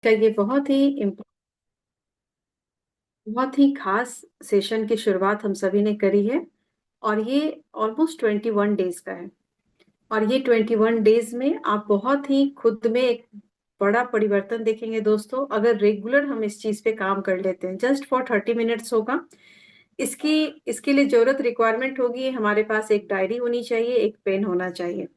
का ये बहुत ही खास सेशन की शुरुआत हम सभी ने करी है। और ये ऑलमोस्ट 21 डेज का है। और ये 21 डेज में आप बहुत ही खुद में एक बड़ा परिवर्तन देखेंगे दोस्तों, अगर रेगुलर हम इस चीज पे काम कर लेते हैं। जस्ट फॉर 30 मिनट्स होगा। इसकी इसके लिए जरूरत रिक्वायरमेंट होगी, हमारे पास एक डायरी होनी चाहिए, एक पेन होना चाहिए।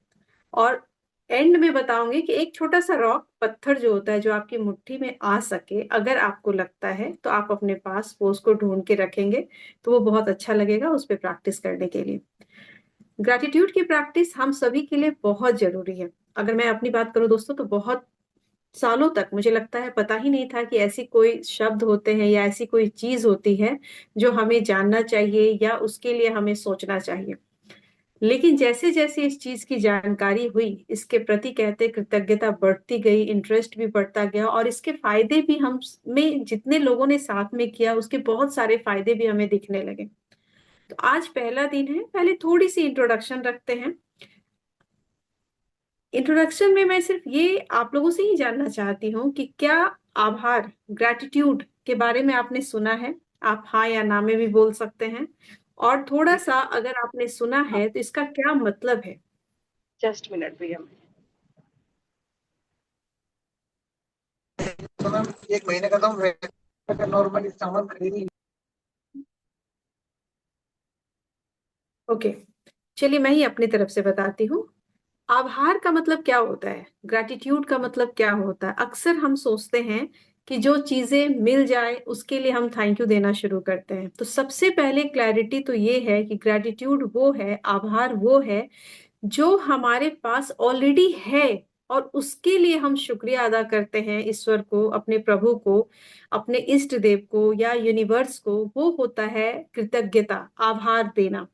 और एंड में बताऊंगी कि एक छोटा सा रॉक पत्थर जो होता है, जो आपकी मुट्ठी में आ सके, अगर आपको लगता है तो आप अपने पास वो उसको ढूंढ के रखेंगे, तो वो बहुत अच्छा लगेगा उस पर प्रैक्टिस करने के लिए। ग्रैटिट्यूड की प्रैक्टिस हम सभी के लिए बहुत जरूरी है। अगर मैं अपनी बात करूं दोस्तों, तो बहुत सालों तक मुझे लगता है पता ही नहीं था कि ऐसी कोई शब्द होते हैं या ऐसी कोई चीज होती है जो हमें जानना चाहिए या उसके लिए हमें सोचना चाहिए। लेकिन जैसे जैसे इस चीज की जानकारी हुई, इसके प्रति कहते कृतज्ञता बढ़ती गई, इंटरेस्ट भी बढ़ता गया, और इसके फायदे भी हम में जितने लोगों ने साथ में किया, उसके बहुत सारे फायदे भी हमें दिखने लगे। तो आज पहला दिन है, पहले थोड़ी सी इंट्रोडक्शन रखते हैं। इंट्रोडक्शन में मैं सिर्फ ये आप लोगों से ही जानना चाहती हूँ कि क्या आभार, ग्रैटिट्यूड के बारे में आपने सुना है? आप हाँ या ना में भी बोल सकते हैं। और थोड़ा सा अगर आपने सुना है तो इसका क्या मतलब है? जस्ट मिनट भैया। तो मैम 1 महीने का तो हम नॉर्मली सामान खरीद ही। ओके, चलिए मैं ही अपनी तरफ से बताती हूँ। आभार का मतलब क्या होता है, ग्रैटिट्यूड का मतलब क्या होता है? अक्सर हम सोचते हैं कि जो चीजें मिल जाए उसके लिए हम थैंक यू देना शुरू करते हैं। तो सबसे पहले क्लैरिटी तो ये है कि ग्रैटिट्यूड वो है, आभार वो है जो हमारे पास ऑलरेडी है, और उसके लिए हम शुक्रिया अदा करते हैं ईश्वर को, अपने प्रभु को, अपने इष्ट देव को या यूनिवर्स को। वो होता है कृतज्ञता, आभार देना।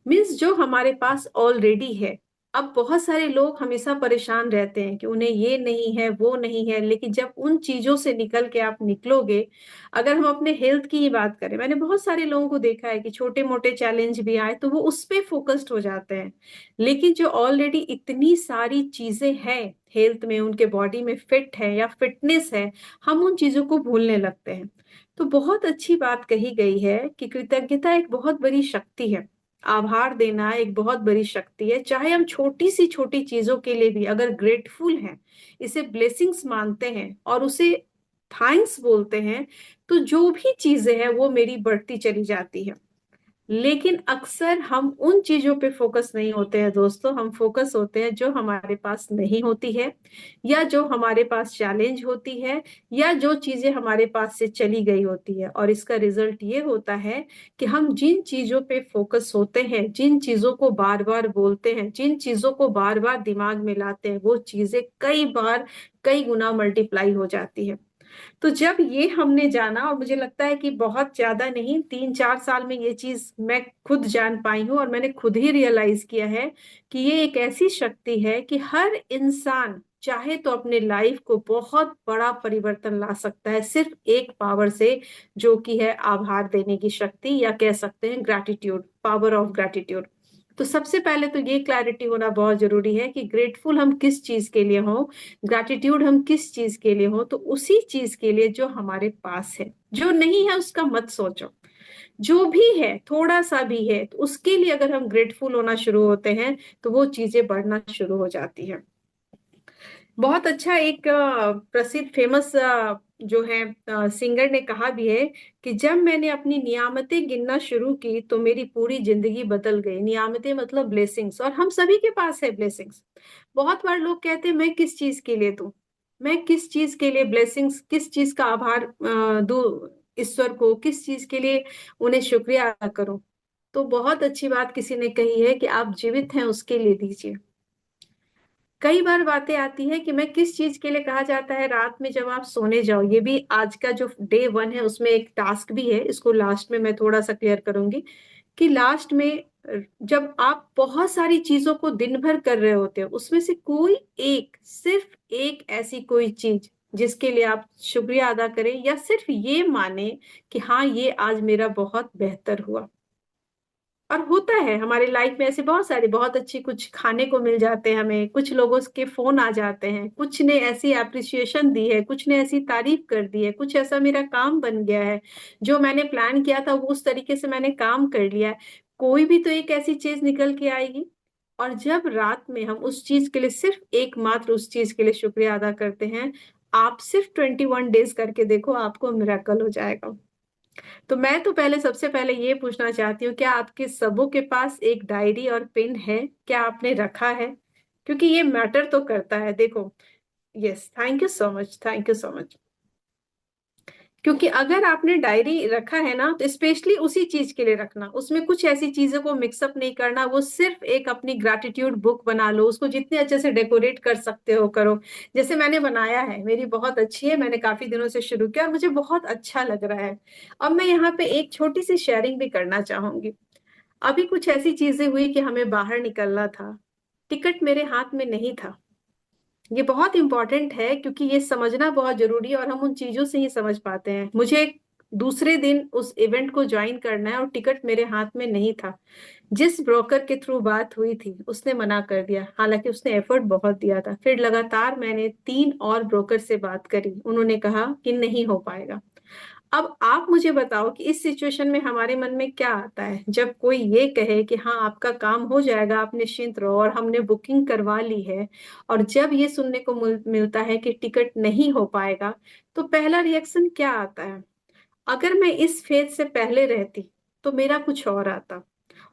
मीन्स जो हमारे पास ऑलरेडी है। अब बहुत सारे लोग हमेशा परेशान रहते हैं कि उन्हें ये नहीं है, वो नहीं है, लेकिन जब उन चीजों से निकल के आप निकलोगे, अगर हम अपने हेल्थ की ही बात करें, मैंने बहुत सारे लोगों को देखा है कि छोटे मोटे चैलेंज भी आए तो वो उस पे फोकस्ड हो जाते हैं। लेकिन जो ऑलरेडी इतनी सारी चीजें हैं हेल्थ में, उनके बॉडी में फिट है या फिटनेस है, हम उन चीजों को भूलने लगते हैं। तो बहुत अच्छी बात कही गई है कि कृतज्ञता एक बहुत बड़ी शक्ति है। आभार देना एक बहुत बड़ी शक्ति है। चाहे हम छोटी सी छोटी चीजों के लिए भी अगर ग्रेटफुल हैं, इसे ब्लेसिंग्स मानते हैं और उसे थैंक्स बोलते हैं, तो जो भी चीजें हैं वो मेरी बढ़ती चली जाती है। लेकिन अक्सर हम उन चीजों पे फोकस नहीं होते हैं दोस्तों, हम फोकस होते हैं जो हमारे पास नहीं होती है, या जो हमारे पास चैलेंज होती है, या जो चीजें हमारे पास से चली गई होती है। और इसका रिजल्ट ये होता है कि हम जिन चीजों पे फोकस होते हैं, जिन चीजों को बार बार बोलते हैं, जिन चीजों को बार बार दिमाग में लाते हैं, वो चीजें कई बार कई गुना मल्टीप्लाई हो जाती है। तो जब ये हमने जाना, और मुझे लगता है कि बहुत ज्यादा नहीं, 3-4 साल में ये चीज मैं खुद जान पाई हूँ, और मैंने खुद ही रियलाइज किया है कि ये एक ऐसी शक्ति है कि हर इंसान चाहे तो अपने लाइफ को बहुत बड़ा परिवर्तन ला सकता है सिर्फ एक पावर से, जो कि है आभार देने की शक्ति, या कह सकते हैं ग्रैटिट्यूड, पावर ऑफ ग्रैटिट्यूड। तो सबसे पहले तो ये क्लैरिटी होना बहुत जरूरी है कि ग्रेटफुल हम किस चीज के लिए हो, ग्रैटिट्यूड हम किस चीज के लिए हो। तो उसी चीज के लिए जो हमारे पास है, जो नहीं है उसका मत सोचो। जो भी है, थोड़ा सा भी है, तो उसके लिए अगर हम ग्रेटफुल होना शुरू होते हैं, तो वो चीजें बढ़ना शुरू हो जाती है। बहुत अच्छा एक प्रसिद्ध फेमस जो है सिंगर ने कहा भी है कि जब मैंने अपनी नियामतें गिनना शुरू की तो मेरी पूरी जिंदगी बदल गई। नियामतें मतलब ब्लेसिंग्स, और हम सभी के पास है ब्लेसिंग्स। बहुत बार लोग कहते हैं मैं किस चीज के लिए दूं, मैं किस चीज के लिए ब्लेसिंग्स, किस चीज का आभार दूं ईश्वर को, किस चीज के लिए उन्हें शुक्रिया अदा करूं। तो बहुत अच्छी बात किसी ने कही है कि आप जीवित हैं उसके लिए दीजिए। कई बार बातें आती है कि मैं किस चीज के लिए, कहा जाता है रात में जब आप सोने जाओ, ये भी आज का जो डे 1 है उसमें एक टास्क भी है, इसको लास्ट में मैं थोड़ा सा क्लियर करूंगी। कि लास्ट में जब आप बहुत सारी चीजों को दिन भर कर रहे होते हो, उसमें से कोई एक, सिर्फ एक ऐसी कोई चीज जिसके लिए आप शुक्रिया अदा करें, या सिर्फ ये माने कि हाँ ये आज मेरा बहुत बेहतर हुआ। और होता है हमारे लाइफ में ऐसे बहुत सारे, बहुत अच्छे कुछ खाने को मिल जाते हैं हमें, कुछ लोगों के फोन आ जाते हैं, कुछ ने ऐसी अप्रिसिएशन दी है, कुछ ने ऐसी तारीफ कर दी है, कुछ ऐसा मेरा काम बन गया है, जो मैंने प्लान किया था वो उस तरीके से मैंने काम कर लिया है। कोई भी तो एक ऐसी चीज निकल के आएगी। और जब रात में हम उस चीज के लिए, सिर्फ एकमात्र उस चीज के लिए शुक्रिया अदा करते हैं, आप सिर्फ 21 डेज करके देखो, आपको मिरेकल हो जाएगा। तो मैं तो पहले, सबसे पहले ये पूछना चाहती हूँ, क्या आपके सबों के पास एक डायरी और पेन है? क्या आपने रखा है? क्योंकि ये मैटर तो करता है, देखो। Yes, thank you so much, thank you so much. क्योंकि अगर आपने डायरी रखा है ना, तो स्पेशली उसी चीज के लिए रखना, उसमें कुछ ऐसी चीजों को मिक्सअप नहीं करना, वो सिर्फ एक अपनी ग्रैटिट्यूड बुक बना लो, उसको जितने अच्छे से डेकोरेट कर सकते हो करो। जैसे मैंने बनाया है, मेरी बहुत अच्छी है, मैंने काफी दिनों से शुरू किया और मुझे बहुत अच्छा लग रहा है। अब मैं यहाँ पे एक छोटी सी शेयरिंग भी करना चाहूंगी। अभी कुछ ऐसी चीजें हुई कि हमें बाहर निकलना था, टिकट मेरे हाथ में नहीं था। ये बहुत इंपॉर्टेंट है, क्योंकि ये समझना बहुत जरूरी है, और हम उन चीजों से ही समझ पाते हैं। मुझे दूसरे दिन उस इवेंट को ज्वाइन करना है और टिकट मेरे हाथ में नहीं था। जिस ब्रोकर के थ्रू बात हुई थी उसने मना कर दिया, हालांकि उसने एफर्ट बहुत दिया था। फिर लगातार मैंने 3 और ब्रोकर से बात करी, उन्होंने कहा कि नहीं हो पाएगा। अब आप मुझे बताओ कि इस सिचुएशन में हमारे मन में क्या आता है, जब कोई ये कहे कि हाँ आपका काम हो जाएगा, आप निश्चिंत रहो, और हमने बुकिंग करवा ली है, और जब ये सुनने को मिलता है कि टिकट नहीं हो पाएगा, तो पहला रिएक्शन क्या आता है? अगर मैं इस फेज से पहले रहती तो मेरा कुछ और आता,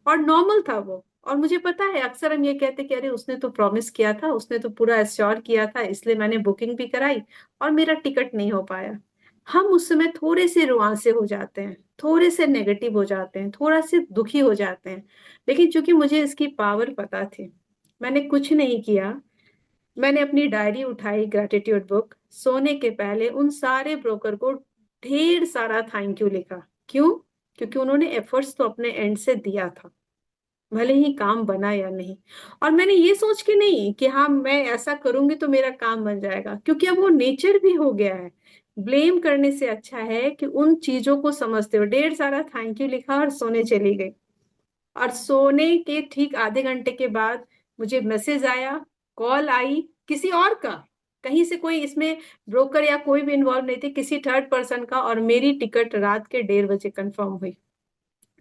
और नॉर्मल था वो। और मुझे पता है, अक्सर हम ये कहते कि अरे उसने तो प्रॉमिस किया था, उसने तो पूरा एश्योर किया था, इसलिए मैंने बुकिंग भी कराई और मेरा टिकट नहीं हो पाया। हम उस समय थोड़े से रुआंसे हो जाते हैं, थोड़े से नेगेटिव हो जाते हैं, थोड़ा से दुखी हो जाते हैं। लेकिन चूंकि मुझे इसकी पावर पता थी, मैंने कुछ नहीं किया। मैंने अपनी डायरी उठाई, ग्रेटिट्यूड बुक, सोने के पहले उन सारे ब्रोकर को ढेर सारा थैंक यू लिखा। क्यों? क्योंकि उन्होंने एफर्ट्स तो अपने एंड से दिया था, भले ही काम बना या नहीं। और मैंने ये सोच के नहीं कि हाँ मैं ऐसा करूंगी तो मेरा काम बन जाएगा, क्योंकि अब वो नेचर भी हो गया है। ब्लेम करने से अच्छा है कि उन चीजों को समझते हो। ढेर सारा थैंक यू लिखा और सोने चली गई। और सोने के ठीक आधे घंटे के बाद मुझे मैसेज आया, कॉल आई किसी और का, कहीं से, कोई इसमें ब्रोकर या कोई भी इन्वॉल्व नहीं थे, किसी थर्ड पर्सन का, और मेरी टिकट रात के 1:30 बजे कंफर्म हुई,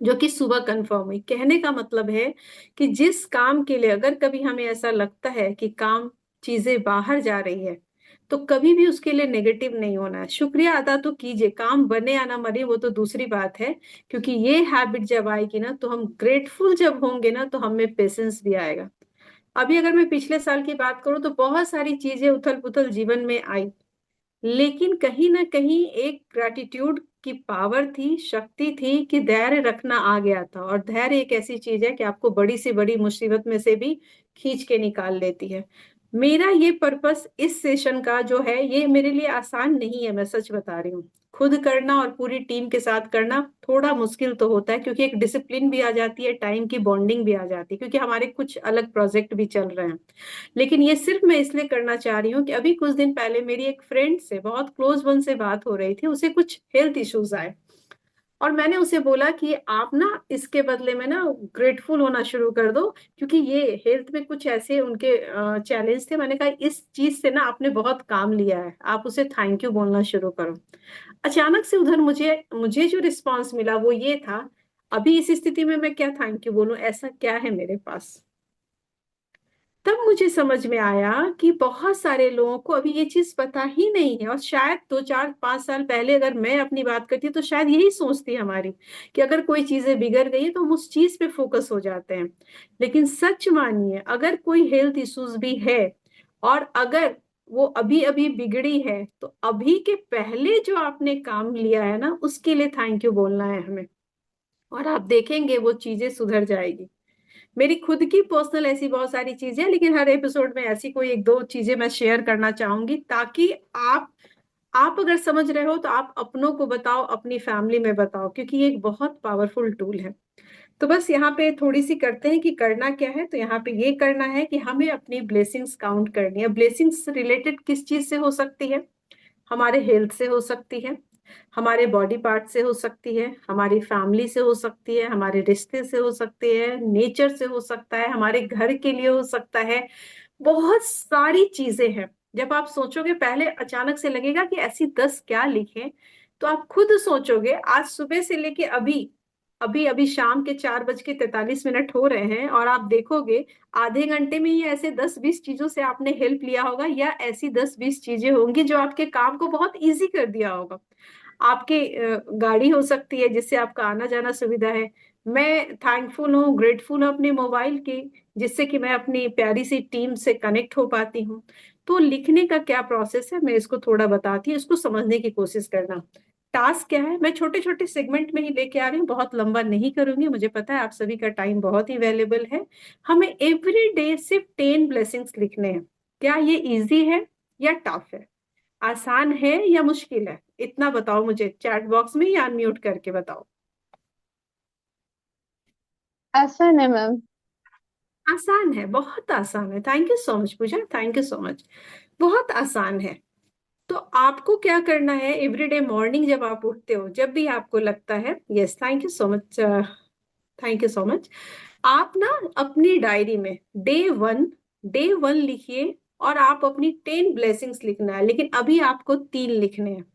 जो कि सुबह कंफर्म हुई। कहने का मतलब है कि जिस काम के लिए अगर कभी हमें ऐसा लगता है कि काम, चीजें बाहर जा रही है, तो कभी भी उसके लिए नेगेटिव नहीं होना है। शुक्रिया अदा तो कीजिए, काम बने या ना बने वो तो दूसरी बात है। क्योंकि ये हैबिट जब आएगी ना, तो हम ग्रेटफुल जब होंगे ना, तो हमें पेशेंस भी आएगा। अभी अगर मैं पिछले साल की बात करूं, तो बहुत सारी चीजें उथल पुथल जीवन में आई, लेकिन कहीं ना कहीं एक ग्रैटिट्यूड की पावर थी, शक्ति थी, कि धैर्य रखना आ गया था। और धैर्य एक ऐसी चीज है कि आपको बड़ी से बड़ी मुसीबत में से भी खींच के निकाल लेती है। मेरा ये पर्पस इस सेशन का जो है, ये मेरे लिए आसान नहीं है, मैं सच बता रही हूँ। खुद करना और पूरी टीम के साथ करना थोड़ा मुश्किल तो होता है, क्योंकि एक डिसिप्लिन भी आ जाती है, टाइम की बॉन्डिंग भी आ जाती है, क्योंकि हमारे कुछ अलग प्रोजेक्ट भी चल रहे हैं। लेकिन ये सिर्फ मैं इसलिए करना चाह रही हूँ कि अभी कुछ दिन पहले मेरी एक फ्रेंड से, बहुत क्लोज वन से बात हो रही थी, उसे कुछ हेल्थ इश्यूज आए। और मैंने उसे बोला कि आप ना इसके बदले में ना ग्रेटफुल होना शुरू कर दो, क्योंकि ये हेल्थ में कुछ ऐसे उनके चैलेंज थे। मैंने कहा इस चीज से ना आपने बहुत काम लिया है, आप उसे थैंक यू बोलना शुरू करो। अचानक से उधर मुझे मुझे जो रिस्पांस मिला वो ये था, अभी इस स्थिति में मैं क्या थैंक यू बोलूं, ऐसा क्या है मेरे पास? तब मुझे समझ में आया कि बहुत सारे लोगों को अभी ये चीज पता ही नहीं है। और शायद 2 4 5 साल पहले अगर मैं अपनी बात करती तो शायद यही सोचती हमारी, कि अगर कोई चीजें बिगड़ गई है तो हम उस चीज पे फोकस हो जाते हैं। लेकिन सच मानिए, अगर कोई हेल्थ इश्यूज भी है, और अगर वो अभी अभी बिगड़ी है, तो अभी के पहले जो आपने काम लिया है ना, उसके लिए थैंक यू बोलना है हमें। और आप देखेंगे वो चीजें सुधर जाएगी। मेरी खुद की पर्सनल ऐसी बहुत सारी चीजें हैं, लेकिन हर एपिसोड में ऐसी कोई एक दो चीजें मैं शेयर करना चाहूंगी, ताकि आप अगर समझ रहे हो तो आप अपनों को बताओ, अपनी फैमिली में बताओ, क्योंकि ये एक बहुत पावरफुल टूल है। तो बस यहाँ पे थोड़ी सी करते हैं कि करना क्या है। तो यहाँ पे ये करना है कि हमें अपनी ब्लेसिंग्स काउंट करनी है। ब्लेसिंग्स रिलेटेड किस चीज से हो सकती है? हमारे हेल्थ से हो सकती है, हमारे बॉडी पार्ट से हो सकती है, हमारी फैमिली से हो सकती है, हमारे रिश्ते से हो सकती है, नेचर से हो सकता है, हमारे घर के लिए हो सकता है। बहुत सारी चीजें हैं। जब आप सोचोगे, पहले अचानक से लगेगा कि ऐसी 10 क्या लिखें, तो आप खुद सोचोगे, आज सुबह से लेके अभी अभी अभी शाम के 4:43 हो रहे हैं, और आप देखोगे आधे घंटे में ही ऐसे 10-20 चीजों से आपने हेल्प लिया होगा, या ऐसी 10-20 चीजें होंगी जो आपके काम को बहुत इजी कर दिया होगा। आपकी गाड़ी हो सकती है जिससे आपका आना जाना सुविधा है। मैं थैंकफुल हूँ, ग्रेटफुल हूँ अपने मोबाइल की, जिससे कि मैं अपनी प्यारी सी टीम से कनेक्ट हो पाती हूँ। तो लिखने का क्या प्रोसेस है, मैं इसको थोड़ा बताती हूँ, इसको समझने की कोशिश करना। टास्क क्या है, मैं छोटे छोटे सेगमेंट में ही लेके आ रही हूँ, बहुत लंबा नहीं करूंगी, मुझे पता है आप सभी का टाइम बहुत ही वैल्यूबल है। हमें एवरी डे सिर्फ 10 ब्लेसिंग्स लिखने हैं। क्या ये इजी है या टफ है, आसान है या मुश्किल है, इतना बताओ मुझे चैट बॉक्स में या अनम्यूट करके बताओ। आसान है मैम। आसान है, बहुत आसान है। Thank you so much Pooja, thank you so much. बहुत आसान है। तो आपको क्या करना है, एवरीडे मॉर्निंग जब आप उठते हो, जब भी आपको लगता है, yes thank you so much, thank you so much, आप ना अपनी डायरी में डे वन लिखिए, और आप अपनी 10 ब्लेसिंग्स लिखना है, लेकिन अभी आपको 3 लिखने हैं।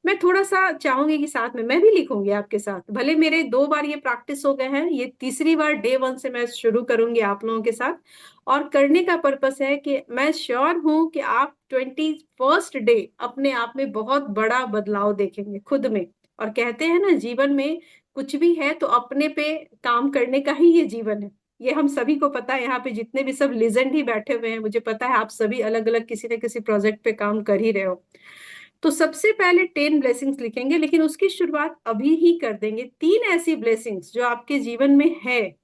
मैं थोड़ा सा चाहूंगी कि साथ में मैं भी लिखूंगी आपके साथ, भले मेरे 2 बार ये प्रैक्टिस हो गए हैं, ये तीसरी बार डे 1 से मैं शुरू करूंगी आप लोगों के साथ। और करने का पर्पस है कि मैं श्योर हूं कि आप 21st डे अपने आप में बहुत बड़ा बदलाव देखेंगे खुद में। और कहते हैं ना, जीवन में कुछ भी है तो अपने पे काम करने का ही ये जीवन है। ये हम सभी को पता है, यहाँ पे जितने भी सब लिजेंड ही बैठे हुए हैं, मुझे पता है आप सभी अलग अलग किसी न किसी प्रोजेक्ट पे काम कर ही रहे हो। तो सबसे पहले 10 ब्लेसिंग्स लिखेंगे, लेकिन उसकी शुरुआत अभी ही कर देंगे। 3 ऐसी ब्लेसिंग्स जो आपके जीवन में है,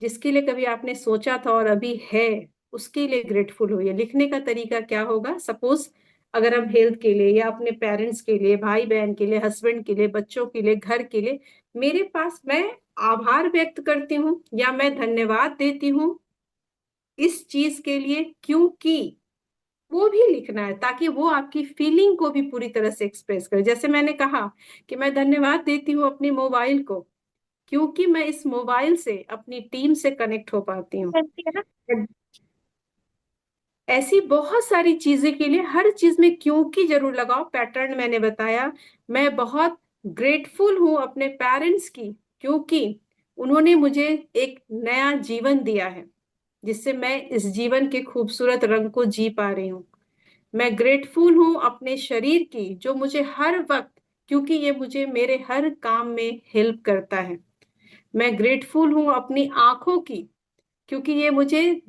जिसके लिए कभी आपने सोचा था और अभी है, उसके लिए ग्रेटफुल होइए। लिखने का तरीका क्या होगा, सपोज अगर हम हेल्थ के लिए, या अपने पेरेंट्स के लिए, भाई बहन के लिए, हस्बैंड के लिए, बच्चों के लिए, घर के लिए, मेरे पास, मैं आभार व्यक्त करती हूँ या मैं धन्यवाद देती हूँ इस चीज के लिए, क्योंकि वो भी लिखना है, ताकि वो आपकी फीलिंग को भी पूरी तरह से एक्सप्रेस करे। जैसे मैंने कहा कि मैं धन्यवाद देती हूँ अपनी मोबाइल को, क्योंकि मैं इस मोबाइल से अपनी टीम से कनेक्ट हो पाती हूँ। करती है ना। ऐसी बहुत सारी चीजें के लिए हर चीज में क्योंकि जरूर लगाओ, पैटर्न मैंने बताया। मैं बहुत ग्रेटफुल हूँ अपने पेरेंट्स की, क्योंकि उन्होंने मुझे एक नया जीवन दिया है, जिससे मैं इस जीवन के खूबसूरत रंग को जी पा रही हूँ। मैं ग्रेटफुल हूँ अपने शरीर की, जो मुझे हर वक्त, क्योंकि ये मुझे मेरे हर काम में हेल्प करता है। मैं ग्रेटफुल हूँ अपनी आंखों की, क्योंकि ये मुझे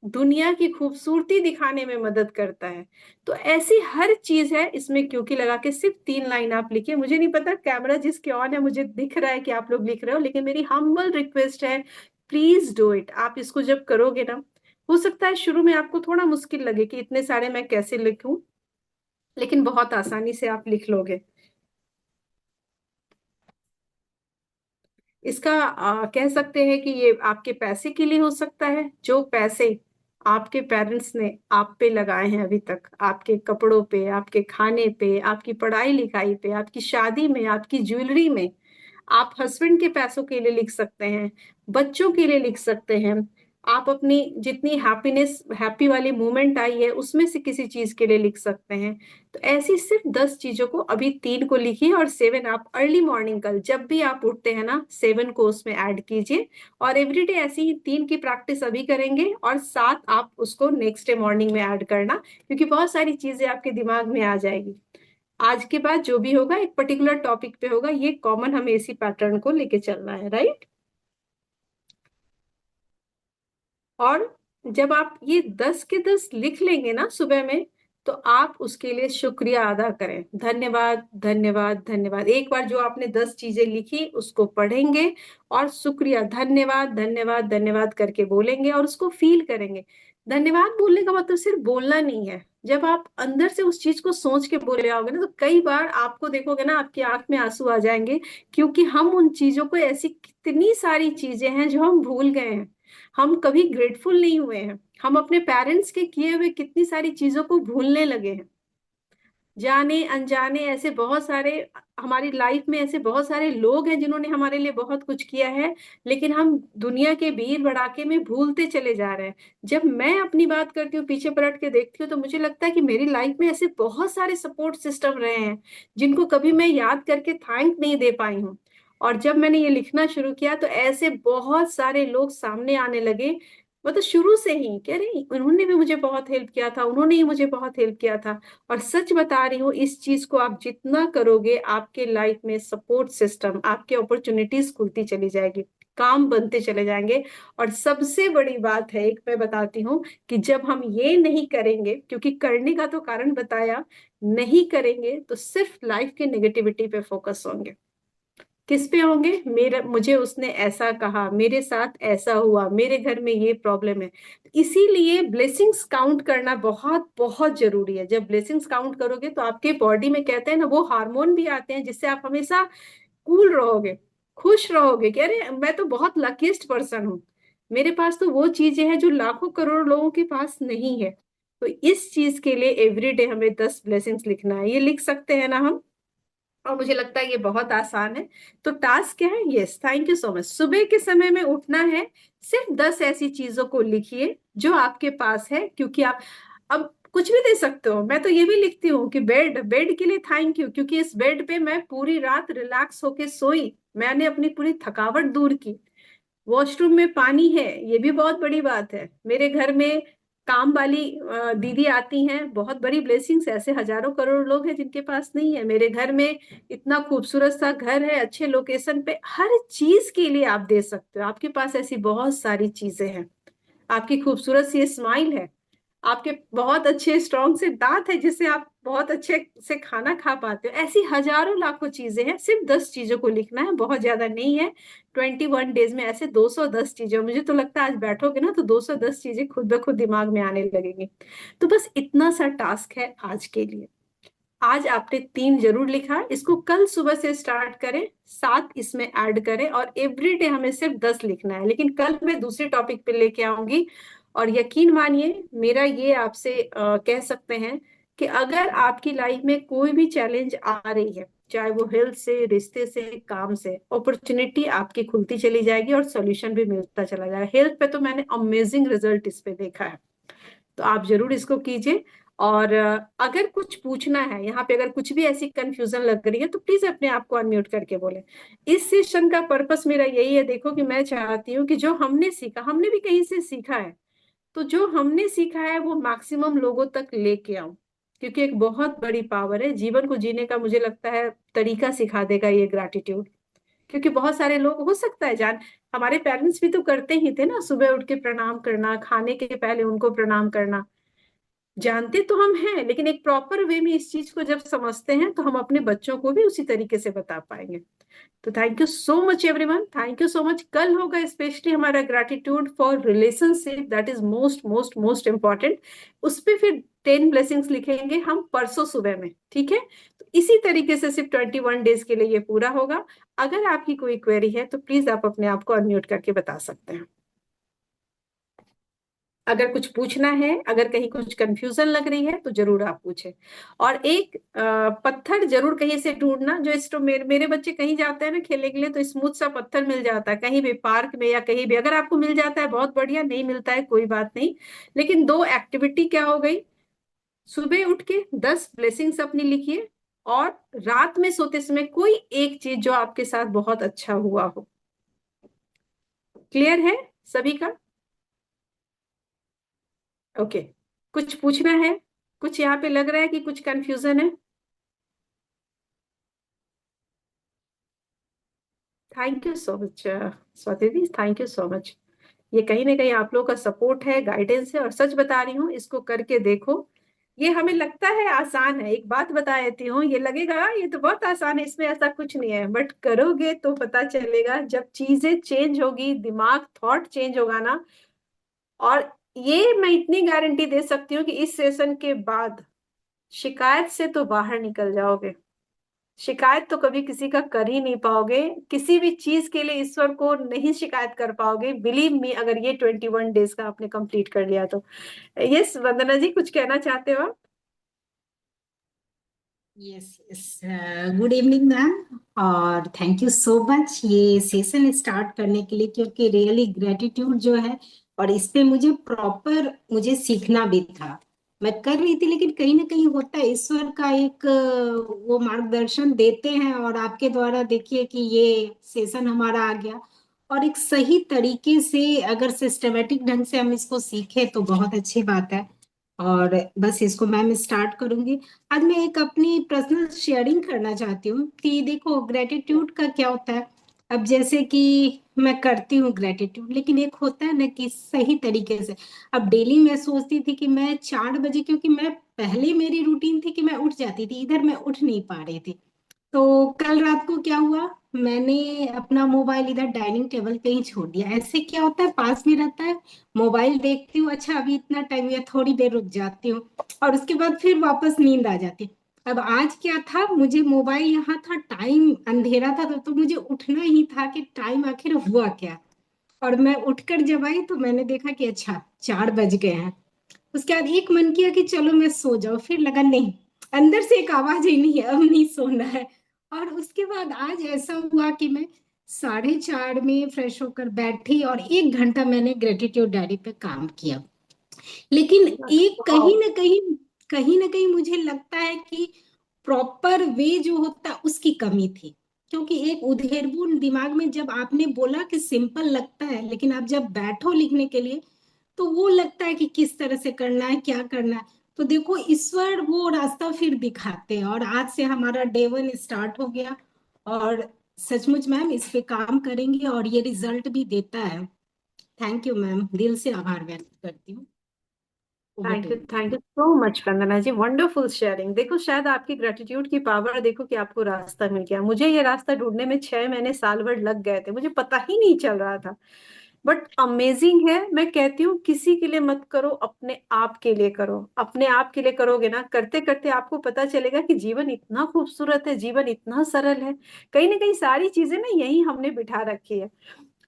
दुनिया की खूबसूरती दिखाने में मदद करता है। तो ऐसी हर चीज है इसमें क्योंकि लगा के, सिर्फ 3 लाइन आप लिखिए। मुझे नहीं पता कैमरा जिसके ऑन है, मुझे दिख रहा है कि आप लोग लिख रहे हो, लेकिन मेरी हम्बल रिक्वेस्ट है, प्लीज डू इट। आप इसको जब करोगे ना, हो सकता है शुरू में आपको थोड़ा मुश्किल लगे कि इतने सारे मैं कैसे लिखूं, लेकिन बहुत आसानी से आप लिख लोगे। इसका कह सकते हैं कि ये आपके पैसे के लिए हो सकता है, जो पैसे आपके पेरेंट्स ने आप पे लगाए हैं अभी तक, आपके कपड़ों पे, आपके खाने पे, आपकी पढ़ाई लिखाई पे, आपकी शादी में, आपकी ज्वेलरी में। आप हस्बैंड के पैसों के लिए लिख सकते हैं, बच्चों के लिए लिख सकते हैं, आप अपनी जितनी हैप्पीनेस, हैप्पी वाली मोमेंट आई है उसमें से किसी चीज के लिए लिख सकते हैं। तो ऐसी सिर्फ 10 चीजों को, अभी 3 को लिखिए, और 7 आप अर्ली मॉर्निंग, कल जब भी आप उठते हैं ना, 7 को उसमें ऐड कीजिए। और एवरीडे ऐसी ही 3 की प्रैक्टिस अभी करेंगे, और 7 आप उसको नेक्स्ट डे मॉर्निंग में ऐड करना, क्योंकि बहुत सारी चीजें आपके दिमाग में आ जाएगी। आज के बाद जो भी होगा एक पर्टिकुलर टॉपिक पे होगा, ये कॉमन हमें इसी पैटर्न को लेके चलना है, राइट। और जब आप ये 10 के 10 लिख लेंगे ना सुबह में, तो आप उसके लिए शुक्रिया अदा करें, धन्यवाद धन्यवाद धन्यवाद। एक बार जो आपने 10 चीजें लिखी उसको पढ़ेंगे, और शुक्रिया, धन्यवाद धन्यवाद धन्यवाद करके बोलेंगे, और उसको फील करेंगे। धन्यवाद बोलने का मतलब सिर्फ बोलना नहीं है, जब आप अंदर से उस चीज को सोच के बोले आओगे ना, तो कई बार आपको देखोगे ना, आपकी आंख में आंसू आ जाएंगे, क्योंकि हम उन चीजों को, ऐसी कितनी सारी चीजें हैं जो हम भूल गए हैं। हम कभी ग्रेटफुल नहीं हुए हैं, हम अपने पेरेंट्स के किए हुए कितनी सारी चीजों को भूलने लगे हैं। जाने अनजाने ऐसे बहुत सारे हमारी लाइफ में ऐसे बहुत सारे लोग हैं जिन्होंने हमारे लिए बहुत कुछ किया है, लेकिन हम दुनिया के भीड़ भड़ाके में भूलते चले जा रहे हैं। जब मैं अपनी बात करती हूँ, पीछे पलट के देखती हूँ, तो मुझे लगता है कि मेरी लाइफ में ऐसे बहुत सारे सपोर्ट सिस्टम रहे हैं जिनको कभी मैं याद करके थैंक नहीं दे पाई हूँ। और जब मैंने ये लिखना शुरू किया तो ऐसे बहुत सारे लोग सामने आने लगे। मतलब शुरू से ही कह रही उन्होंने भी मुझे बहुत हेल्प किया था, उन्होंने ही मुझे बहुत हेल्प किया था। और सच बता रही हूँ, इस चीज को आप जितना करोगे आपके लाइफ में सपोर्ट सिस्टम, आपके अपॉर्चुनिटीज खुलती चली जाएगी, काम बनते चले जाएंगे। और सबसे बड़ी बात है, एक मैं बताती हूँ, कि जब हम ये नहीं करेंगे, क्योंकि करने का तो कारण बताया, नहीं करेंगे तो सिर्फ लाइफ के नेगेटिविटी पे फोकस होंगे। किस पे होंगे? मेरा मुझे उसने ऐसा कहा, मेरे साथ ऐसा हुआ, मेरे घर में ये प्रॉब्लम है। इसीलिए ब्लेसिंग्स काउंट करना बहुत बहुत जरूरी है। जब ब्लेसिंग्स काउंट करोगे तो आपके बॉडी में, कहते हैं ना, वो हार्मोन भी आते हैं जिससे आप हमेशा कूल रहोगे, खुश रहोगे कि अरे मैं तो बहुत लकीस्ट पर्सन हूँ, मेरे पास तो वो चीजें हैं जो लाखों करोड़ लोगों के पास नहीं है। तो इस चीज के लिए एवरीडे हमें 10 ब्लेसिंग्स लिखना है। ये लिख सकते हैं ना हम? और मुझे लगता है ये बहुत आसान है। तो टास्क क्या है? Yes, thank you so much. सुबह के समय में उठना है, सिर्फ 10 ऐसी चीजों को लिखिए जो आपके पास है, क्योंकि आप अब कुछ भी दे सकते हो। मैं तो ये भी लिखती हूँ कि बेड, बेड के लिए थैंक यू, क्योंकि इस बेड पे मैं पूरी रात रिलैक्स होके सोई, मैंने अपनी पूरी थकावट दूर की। वॉशरूम में पानी है, ये भी बहुत बड़ी बात है। मेरे घर में काम वाली दीदी आती हैं, बहुत बड़ी ब्लेसिंग्स। ऐसे हजारों करोड़ लोग हैं जिनके पास नहीं है। मेरे घर में इतना खूबसूरत सा घर है, अच्छे लोकेशन पे, हर चीज के लिए आप दे सकते हो। आपके पास ऐसी बहुत सारी चीजें हैं। आपकी खूबसूरत सी स्माइल है, आपके बहुत अच्छे स्ट्रॉन्ग से दांत है जिससे आप बहुत अच्छे से खाना खा पाते हो। ऐसी हजारों लाखों चीजें हैं, सिर्फ 10 चीजों को लिखना है, बहुत ज्यादा नहीं है। 21 डेज में ऐसे 210 चीजें, मुझे तो लगता है आज बैठोगे ना तो 210 चीजें खुद ब खुद दिमाग में आने लगेंगी। तो बस इतना सा टास्क है आज के लिए। आज आपने 3 जरूर लिखा, इसको कल सुबह से स्टार्ट करें, 7 इसमें ऐड करें, और एवरीडे हमें सिर्फ 10 लिखना है। लेकिन कल मैं दूसरे टॉपिक पे लेके आऊंगी। और यकीन मानिए, मेरा ये आपसे कह सकते हैं कि अगर आपकी लाइफ में कोई भी चैलेंज आ रही है, चाहे वो हेल्थ से, रिश्ते से, काम से, अपॉर्चुनिटी आपकी खुलती चली जाएगी और सॉल्यूशन भी मिलता चला जाएगा। हेल्थ पे तो मैंने अमेजिंग रिजल्ट इस पे देखा है। तो आप जरूर इसको कीजिए। और अगर कुछ पूछना है यहाँ पे, अगर कुछ भी ऐसी कंफ्यूजन लग रही है, तो प्लीज अपने आप को अनम्यूट करके बोले। इस सेशन का पर्पस मेरा यही है, देखो, कि मैं चाहती हूँ कि जो हमने सीखा, हमने भी कहीं से सीखा है, तो जो हमने सीखा है वो मैक्सिमम लोगों तक लेके आऊं। क्योंकि एक बहुत बड़ी पावर है जीवन को जीने का, मुझे लगता है तरीका सिखा देगा ये ग्रैटिट्यूड। क्योंकि बहुत सारे लोग, हो सकता है जान, हमारे पेरेंट्स भी तो करते ही थे ना, सुबह उठ के प्रणाम करना, खाने के पहले उनको प्रणाम करना। जानते तो हम हैं, लेकिन एक प्रॉपर वे में इस चीज को जब समझते हैं तो हम अपने बच्चों को भी उसी तरीके से बता पाएंगे। तो thank you so much everyone, thank you so much. कल होगा स्पेशली हमारा gratitude for relationship, that is most most most important. उस पे फिर 10 ब्लेसिंग्स लिखेंगे हम परसों सुबह में, ठीक है? तो इसी तरीके से सिर्फ 21 डेज के लिए ये पूरा होगा। अगर आपकी कोई क्वेरी है तो प्लीज आप अपने आप को अनम्यूट करके बता सकते हैं। अगर कुछ पूछना है, अगर कहीं कुछ कंफ्यूजन लग रही है तो जरूर आप पूछें। और एक पत्थर जरूर कहीं से ढूंढना, जो इस मेरे बच्चे कहीं जाते हैं ना खेलने के लिए, तो स्मूथ सा पत्थर मिल जाता है कहीं भी, पार्क में या कहीं भी। अगर आपको मिल जाता है बहुत बढ़िया, नहीं मिलता है कोई बात नहीं। लेकिन 2 एक्टिविटी क्या हो गई? सुबह उठ के 10 ब्लेसिंग्स अपनी लिखिए, और रात में सोते समय कोई एक चीज जो आपके साथ बहुत अच्छा हुआ हो। क्लियर है सभी का? ओके। कुछ पूछना है? कुछ यहाँ पे लग रहा है कि कुछ कंफ्यूजन है? Thank you so much Swati the, thank you so much. ये कहीं ना कहीं आप लोगों का सपोर्ट है, गाइडेंस है। और सच बता रही हूँ, इसको करके देखो। ये हमें लगता है आसान है, एक बात बता देती हूँ, ये लगेगा ये तो बहुत आसान है, इसमें ऐसा कुछ नहीं है, बट करोगे तो पता चलेगा। जब चीजें चेंज होगी, दिमाग, थॉट चेंज होगा ना। और ये मैं इतनी गारंटी दे सकती हूँ कि इस सेशन के बाद शिकायत से तो बाहर निकल जाओगे। शिकायत तो कभी किसी का कर ही नहीं पाओगे, किसी भी चीज के लिए ईश्वर को नहीं शिकायत कर पाओगे, बिलीव मी, अगर ये 21 डेज का आपने कंप्लीट कर लिया तो। यस वंदना जी, कुछ कहना चाहते हो आप? Yes yes. Good evening ma'am, और थैंक यू सो मच ये सेशन स्टार्ट करने के लिए, क्योंकि रियली ग्रेटिट्यूड जो है, और इस पे मुझे सीखना भी था। मैं कर रही थी, लेकिन कहीं ना कहीं होता है ईश्वर का एक वो मार्गदर्शन देते हैं, और आपके द्वारा देखिए कि ये सेशन हमारा आ गया। और एक सही तरीके से अगर सिस्टमेटिक ढंग से हम इसको सीखें तो बहुत अच्छी बात है। और बस इसको मैम स्टार्ट करूंगी। आज मैं एक अपनी पर्सनल शेयरिंग करना चाहती हूँ कि देखो ग्रेटिट्यूड का क्या होता है। अब जैसे कि मैं करती हूँ ग्रेटिट्यूड, लेकिन एक होता है ना कि सही तरीके से। अब डेली मैं सोचती थी कि मैं 4 बजे, क्योंकि मैं पहले मेरी रूटीन थी कि मैं उठ जाती थी, इधर मैं उठ नहीं पा रही थी। तो कल रात को क्या हुआ, मैंने अपना मोबाइल इधर डाइनिंग टेबल पे ही छोड़ दिया। ऐसे क्या होता है, पास में रहता है, मोबाइल देखती हूँ, अच्छा अभी इतना टाइम है, थोड़ी देर रुक जाती हूँ, और उसके बाद फिर वापस नींद आ जाती है। अब आज क्या था, मुझे मोबाइल यहाँ था, टाइम अंधेरा था, तो मुझे उठना ही था कि टाइम आखिर हुआ क्या। और मैं उठकर जब आई तो मैंने देखा कि अच्छा 4 बज गए हैं। उसके बाद एक मन किया कि चलो मैं सो जाऊं, फिर लगा नहीं, अंदर से एक आवाज ही नहीं है, अब नहीं सोना है। और उसके बाद आज ऐसा हुआ कि मैं 4:30 में फ्रेश होकर बैठी, और 1 घंटा मैंने ग्रेटिट्यूड डायरी पे काम किया। लेकिन एक कहीं ना कहीं मुझे लगता है कि प्रॉपर वे जो होता है उसकी कमी थी। क्योंकि एक उधेड़बुन दिमाग में, जब आपने बोला कि सिंपल लगता है, लेकिन आप जब बैठो लिखने के लिए तो वो लगता है कि किस तरह से करना है, क्या करना है। तो देखो ईश्वर वो रास्ता फिर दिखाते हैं, और आज से हमारा डे 1 स्टार्ट हो गया। और सचमुच मैम इस पे काम करेंगे, और ये रिजल्ट भी देता है। थैंक यू मैम, दिल से आभार व्यक्त करती हूँ। Over to you. Thank you so much Vandana ji, wonderful sharing. देखो शायद आपकी ग्रेटिट्यूड की पावर, देखो कि आपको रास्ता मिल गया। मुझे ये रास्ता ढूंढने में 6 महीने साल भर लग गए थे, मुझे पता ही नहीं चल रहा था। बट अमेजिंग है, मैं कहती हूँ किसी के लिए मत करो, अपने आप के लिए करो। अपने आप के लिए करोगे ना, करते करते आपको पता चलेगा कि जीवन इतना खूबसूरत है, जीवन इतना सरल है। कहीं ना कहीं सारी चीजें ना यही हमने बिठा रखी है।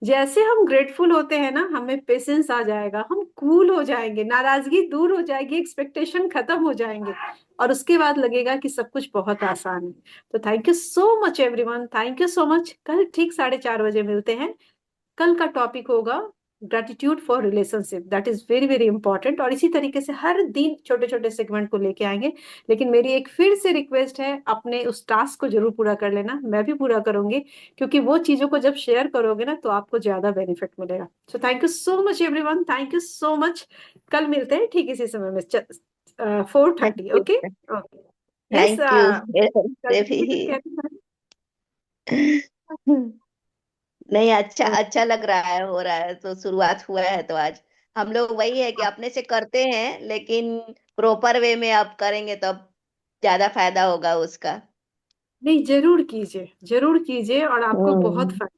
जैसे हम ग्रेटफुल होते हैं ना, हमें पेशेंस आ जाएगा, हम कूल हो जाएंगे, नाराजगी दूर हो जाएगी, एक्सपेक्टेशन खत्म हो जाएंगे, और उसके बाद लगेगा कि सब कुछ बहुत आसान है। तो thank you so much everyone, thank you so much. कल ठीक 4:30 बजे मिलते हैं। कल का टॉपिक होगा gratitude for relationship, that is very very important. और इसी तरीके से हर दिन छोटे छोटे सेगमेंट को लेके आएंगे। लेकिन मेरी एक फिर से रिक्वेस्ट है, अपने उस टास्क को जरूर पूरा कर लेना, मैं भी पूरा करूंगी। क्योंकि वो चीजों को जब शेयर करोगे ना तो आपको ज्यादा बेनिफिट मिलेगा। सो thank you so much everyone, thank you so much. कल मिलते हैं ठीक इसी समय में, 4:30। Thank okay. Okay. Yes. You मेरे तरफ कल से कुछ भी। कहते हैं? नहीं, अच्छा अच्छा लग रहा है, हो रहा है तो शुरुआत हुआ है तो आज हम लोग वही है कि अपने से करते हैं, लेकिन प्रॉपर वे में आप करेंगे तब ज्यादा फायदा होगा उसका। नहीं, जरूर कीजिए, जरूर कीजिए, और आपको बहुत हम्म। फायदा।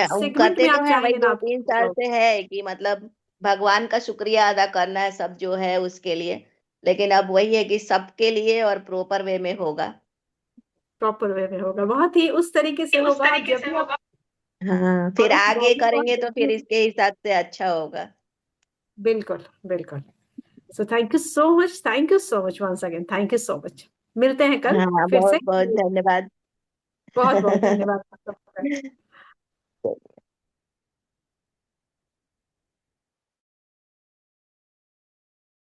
सेगमेंट करते में तो आप हैं भाई, चाहेंगे ना, दो आपको तीन फायदा साल होगा। से है कि मतलब भगवान का शुक्रिया अदा करना है सब जो है उसके लिए। लेकिन अब वही है कि सबके लिए और प्रॉपर वे में होगा। प्रॉपर वे में होगा, बहुत ही उस तरीके से होगा, जब भी आप। हाँ, और फिर उस आगे वैल्यू को आप करेंगे तो फिर देखिए। इसके हिसाब से अच्छा होगा। बिल्कुल बिल्कुल। So thank you so much, thank you so much once again, thank you so much. मिलते हैं कल हाँ, फिर बहुत से। बहुत धन्यवाद। बहुत बहुत धन्यवाद आपका।